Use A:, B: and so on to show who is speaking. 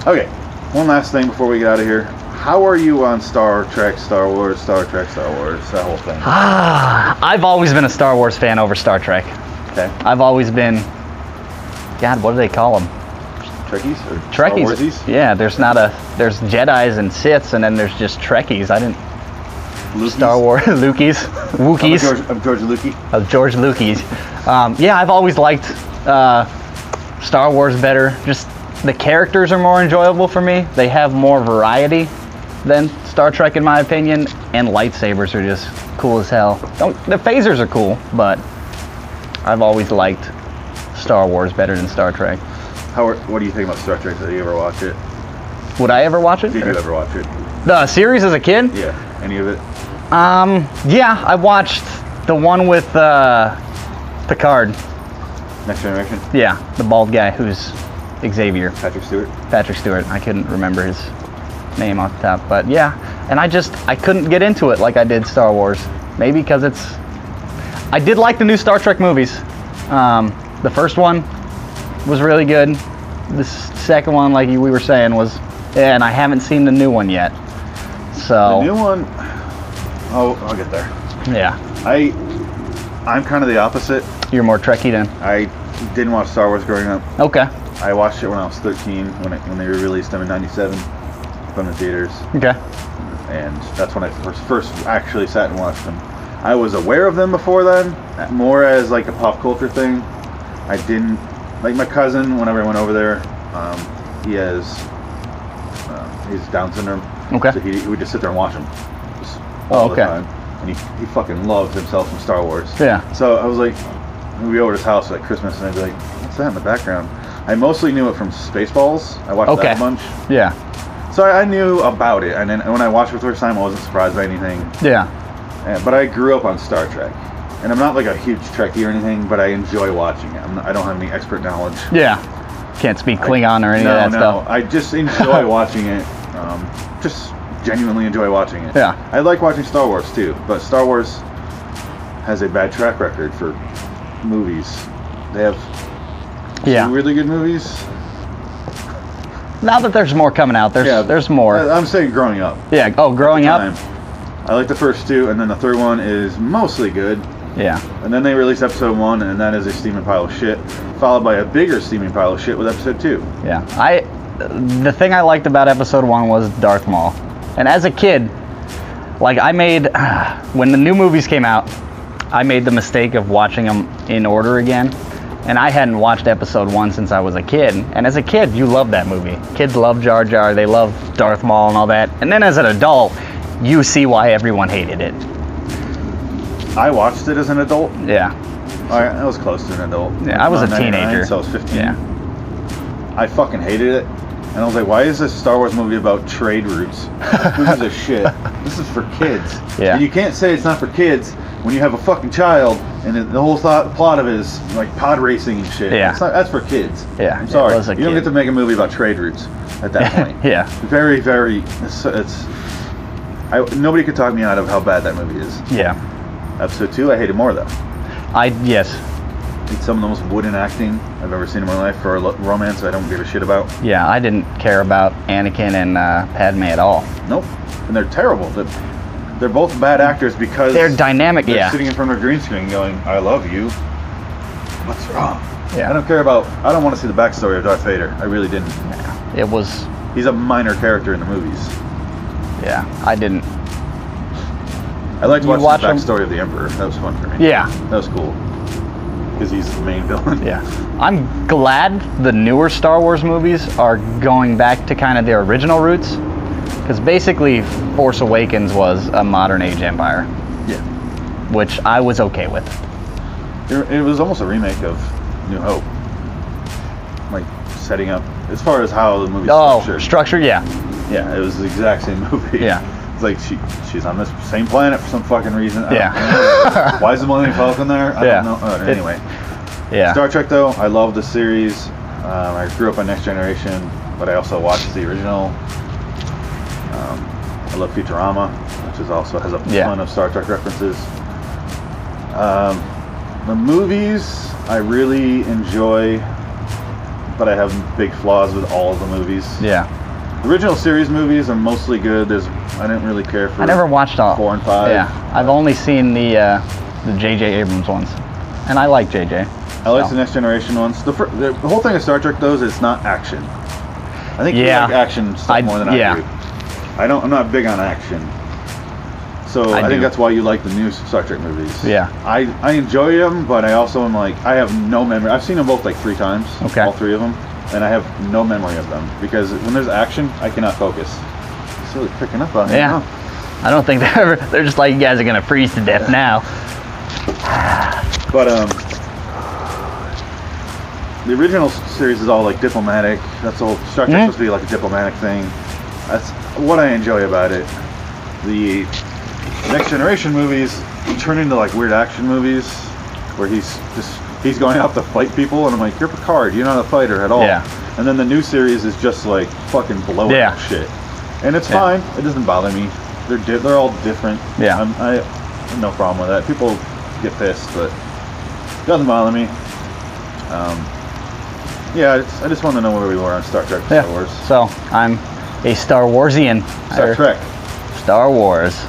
A: Okay, one last thing before we get out of here. How are you on Star Trek, Star Wars, Star Trek, Star Wars, that whole thing?
B: I've always been a Star Wars fan over Star Trek.
A: Okay.
B: I've always been, God, what do they call them?
A: Trekkies? Or
B: Trekkies.
A: Star Warsies?
B: Yeah, there's Jedis and Siths, and then there's just Trekkies. I didn't.
A: Lukies?
B: Star Wars, Lukies, Wookiees.
A: I'm George Lucas.
B: George Lucas. Yeah, I've always liked Star Wars better. Just the characters are more enjoyable for me. They have more variety than Star Trek, in my opinion. And lightsabers are just cool as hell. The phasers are cool, but I've always liked Star Wars better than Star Trek.
A: What do you think about Star Trek? Did you ever watch it?
B: Would I ever watch it?
A: Did you ever watch it?
B: The series as a kid?
A: Yeah. Any of it?
B: Yeah, I watched the one with Picard.
A: Next Generation?
B: Yeah, the bald guy who's Xavier.
A: Patrick Stewart?
B: Patrick Stewart. I couldn't remember his name off the top, but yeah. And I couldn't get into it like I did Star Wars. Maybe because I did like the new Star Trek movies. The first one was really good. The second one, like we were saying, was, and I haven't seen the new one yet. So.
A: The new one, I'll get there.
B: Yeah.
A: I'm kind of the opposite.
B: You're more Trekkie then?
A: I didn't watch Star Wars growing up.
B: Okay.
A: I watched it when I was 13, when they released them in '97 from the theaters.
B: Okay.
A: And that's when I first actually sat and watched them. I was aware of them before then, more as like a pop culture thing. I didn't, like my cousin, whenever I went over there, he's Down syndrome.
B: Okay.
A: So he would just sit there and watch them all the time. And he fucking loved himself some Star Wars.
B: Yeah.
A: So I was like, we'd be over at his house at Christmas, and I'd be like, what's that in the background? I mostly knew it from Spaceballs. I watched that a bunch.
B: Yeah.
A: So I knew about it, and then when I watched it for the first time, I wasn't surprised by anything.
B: Yeah.
A: But I grew up on Star Trek, and I'm not like a huge Trekkie or anything, but I enjoy watching it. I don't have any expert knowledge.
B: Yeah. Can't speak Klingon or any of that stuff.
A: I just enjoy watching it. Just genuinely enjoy watching it.
B: Yeah.
A: I like watching Star Wars too, but Star Wars has a bad track record for movies. They have two really good movies.
B: Now that there's more coming out, there's more.
A: I'm saying growing up.
B: Yeah. Oh, growing up.
A: I like the first two, and then the third one is mostly good.
B: Yeah.
A: And then they released episode 1, and that is a steaming pile of shit, followed by a bigger steaming pile of shit with episode 2.
B: Yeah. The thing I liked about episode 1 was Darth Maul. And as a kid, like when the new movies came out, I made the mistake of watching them in order again. And I hadn't watched episode 1 since I was a kid. And as a kid, you love that movie. Kids love Jar Jar, they love Darth Maul and all that. And then as an adult, you see why everyone hated it.
A: I watched it as an adult.
B: Yeah.
A: I was close to an adult.
B: Yeah, I was a teenager.
A: So I was 15.
B: Yeah.
A: I fucking hated it. And I was like, why is this Star Wars movie about trade routes? Who gives a shit? This is for kids.
B: Yeah.
A: And you can't say it's not for kids when you have a fucking child and the whole plot of it is like pod racing and shit.
B: Yeah.
A: That's for kids.
B: Yeah.
A: I'm sorry.
B: You
A: don't get to make a movie about trade routes at that point.
B: Yeah.
A: Very, very. Nobody could talk me out of how bad that movie is.
B: Yeah.
A: Episode 2, I hated more though.
B: Yes.
A: It's some of the most wooden acting I've ever seen in my life for a romance I don't give a shit about.
B: Yeah, I didn't care about Anakin and Padme at all.
A: Nope. And they're terrible. They're both bad actors because
B: they're dynamic.
A: They're sitting in front of a green screen going, I love you. What's wrong?
B: Yeah.
A: I don't want to see the backstory of Darth Vader. I really didn't.
B: Yeah.
A: He's a minor character in the movies.
B: Yeah, I didn't.
A: I liked watching the backstory of the Emperor. That was fun for me.
B: Yeah.
A: That was cool. Because he's the main villain.
B: Yeah. I'm glad the newer Star Wars movies are going back to kind of their original roots. Because basically, Force Awakens was a modern age Empire.
A: Yeah.
B: Which I was okay with.
A: It was almost a remake of New Hope. Like, setting up, as far as how the movie's structured.
B: Structured, yeah.
A: Yeah, it was the exact same movie.
B: Yeah.
A: It's like she's on this same planet for some fucking reason.
B: Yeah.
A: Why is the Millennium Falcon there? I don't know. Anyway.
B: Yeah.
A: Star Trek, though, I love the series. I grew up on Next Generation, but I also watched the original. I love Futurama, which is also has a ton of Star Trek references. The movies, I really enjoy but I have big flaws with all of the movies.
B: Yeah.
A: The original series movies are mostly good. I didn't really care for.
B: I never watched all
A: 4 and 5.
B: Yeah, I've only seen the J.J. Abrams ones, and I like J.J.
A: I like the Next Generation ones. The whole thing of Star Trek, though, is it's not action. I think you like action stuff more than I do. I'm not big on action. So I think that's why you like the new Star Trek movies.
B: Yeah.
A: I enjoy them, but I also am like, I have no memory. I've seen them both like 3 times.
B: Okay.
A: All 3 of them. And I have no memory of them. Because when there's action, I cannot focus. It's really picking up on me.
B: Yeah. I don't think they're just like, you guys are going to freeze to death now.
A: But, the original series is all like diplomatic. That's all. Star Trek's supposed to be like a diplomatic thing. That's what I enjoy about it. The Next Generation movies turn into like weird action movies where he's going out to fight people, and I'm like, you're Picard, you're not a fighter at all. Yeah. And then the new series is just like fucking blowing up shit, and it's fine. It doesn't bother me. They're all different.
B: Yeah.
A: I have no problem with that. People get pissed, but it doesn't bother me. Yeah, I just want to know where we were on Star Trek, Star Wars.
B: So I'm a Star Warsian.
A: Star Trek.
B: Star Wars.